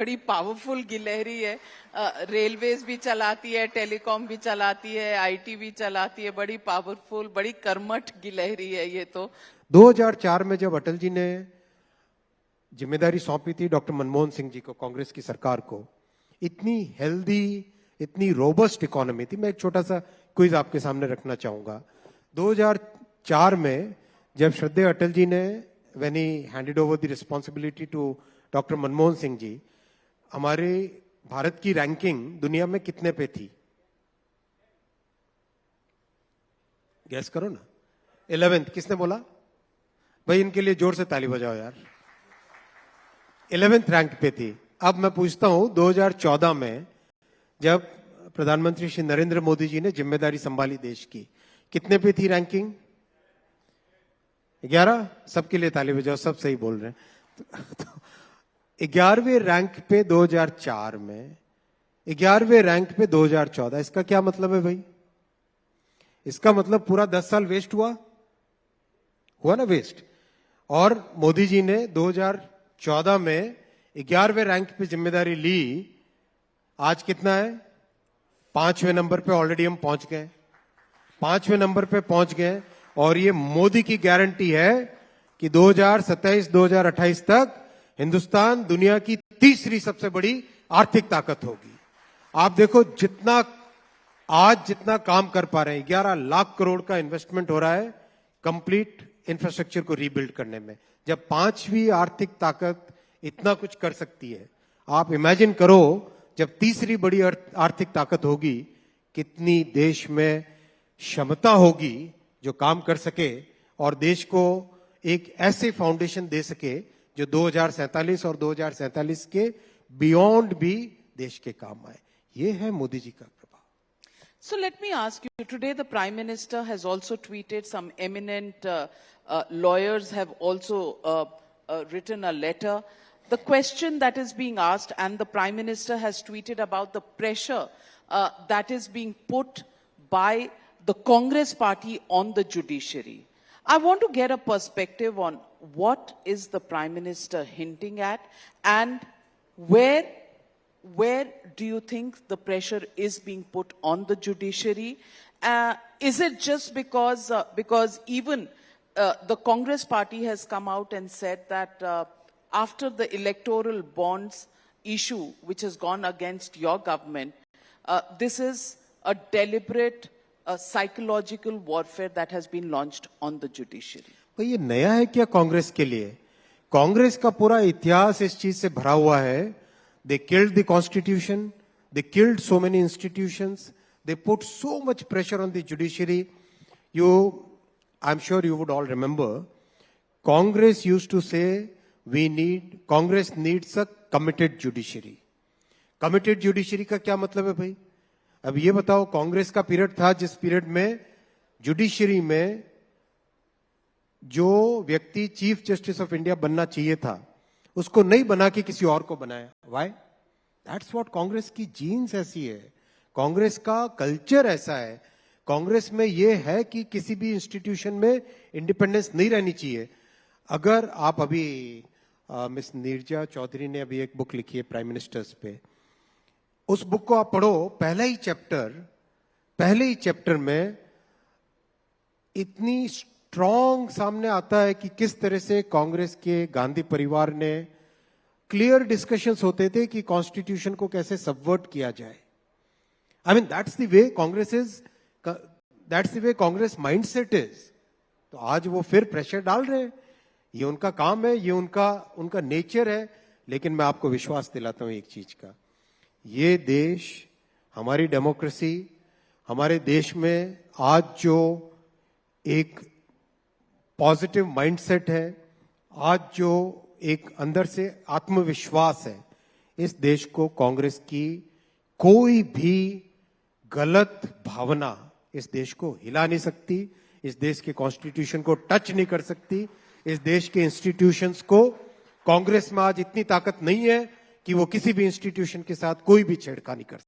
बड़ी पावरफुल गिलहरी है। रेलवेज भी चलाती है, टेलीकॉम भी चलाती है, आईटी भी चलाती है। बड़ी पावरफुल, बड़ी कर्मठ गिलहरी है ये तो। 2004 में जब अटल जी ने जिम्मेदारी सौंपी थी डॉक्टर मनमोहन सिंह जी को, कांग्रेस की सरकार को, इतनी हेल्दी, इतनी रोबस्ट इकोनॉमी थी। मैं एक छोटा सा क्विज आपके सामने रखना चाहूंगा। 2004 में जब श्रद्धेय अटल जी ने when he handed over the responsibility to doctor Manmohan Singh ji, हमारे भारत की रैंकिंग दुनिया में कितने पे थी? गैस करो ना। 11th। किसने बोला? भाई इनके लिए जोर से ताली बजाओ यार। 11th रैंक पे थी। अब मैं पूछता हूं 2014 में जब प्रधानमंत्री श्री नरेंद्र मोदी जी ने जिम्मेदारी संभाली देश की, कितने पे थी रैंकिंग? 11। सबके लिए ताली बजाओ, सब सही बोल रहे हैं। 11वें रैंक पे 2004 में, 11वें रैंक पे 2014। इसका क्या मतलब है भाई? इसका मतलब पूरा 10 साल वेस्ट हुआ ना वेस्ट। और मोदी जी ने 2014 में 11वें रैंक पे जिम्मेदारी ली। आज कितना है? 5वें नंबर पे ऑलरेडी हम पहुंच गए। 5वें नंबर पे पहुंच गए। और ये मोदी की गारंटी है कि 2027-2028 तक हिंदुस्तान दुनिया की तीसरी सबसे बड़ी आर्थिक ताकत होगी। आप देखो जितना काम कर पा रहे हैं, 11 लाख करोड़ का इन्वेस्टमेंट हो रहा है कंप्लीट इंफ्रास्ट्रक्चर को रीबिल्ड करने में। जब 5वीं आर्थिक ताकत इतना कुछ कर सकती है, आप इमेजिन करो जब तीसरी बड़ी आर्थिक ताकत होगी, कितनी देश में क्षमता होगी जो काम कर सके और देश को एक ऐसे फाउंडेशन दे सके जो 2047 और 2047 के बियॉन्ड भी देश के काम आए। ये है मोदी जी का प्रभाव। So let me ask you, today the Prime Minister has also tweeted, some eminent lawyers have also written a letter. The question that is being asked, and the Prime Minister has tweeted about the pressure that is being put by the Congress party on the judiciary. I want to get a perspective on what is the Prime Minister hinting at, and where do you think the pressure is being put on the judiciary? Is it just because even the Congress party has come out and said that after the electoral bonds issue, which has gone against your government, this is a deliberate psychological warfare that has been launched on the judiciary? तो ये नया है क्या कांग्रेस के लिए? कांग्रेस का पूरा इतिहास इस चीज से भरा हुआ है। They killed the constitution, they killed so many institutions, they put so much pressure on the judiciary. I'm sure you would all remember, Congress used to say Congress needs a committed judiciary. Committed judiciary का क्या मतलब है भाई? अब ये बताओ, कांग्रेस का period था जिस पीरियड में जुडिशरी में जो व्यक्ति चीफ जस्टिस ऑफ इंडिया बनना चाहिए था, उसको नहीं बना के किसी और को बनाया। व्हाई? दैट्स व्हाट कांग्रेस की जीन्स ऐसी है, कांग्रेस का कल्चर ऐसा है। कांग्रेस में ये है कि किसी भी इंस्टीट्यूशन में इंडिपेंडेंस नहीं रहनी चाहिए। अगर आप अभी मिस नीरजा चौधरी ने अभी एक बुक लिखी है प्राइम मिनिस्टर्स पे, उस बुक को आप पढ़ो। पहले ही चैप्टर में इतनी स्ट्रॉन्ग सामने आता है कि किस तरह से कांग्रेस के गांधी परिवार ने क्लियर डिस्कशंस होते थे कि कॉन्स्टिट्यूशन को कैसे सबवर्ट किया जाए। I mean that's the way Congress mindset is. तो आज वो फिर प्रेशर डाल रहे हैं। ये उनका काम है, ये उनका नेचर है। लेकिन मैं आपको विश्वास दिलाता हूं एक चीज का, ये देश, हमारी डेमोक्रेसी, हमारे देश में आज जो एक पॉजिटिव माइंडसेट है, आज जो एक अंदर से आत्मविश्वास है, इस देश को कांग्रेस की कोई भी गलत भावना इस देश को हिला नहीं सकती, इस देश के कॉन्स्टिट्यूशन को टच नहीं कर सकती। इस देश के इंस्टीट्यूशंस को, कांग्रेस में आज इतनी ताकत नहीं है कि वो किसी भी इंस्टीट्यूशन के साथ कोई भी छेड़खानी कर सकती।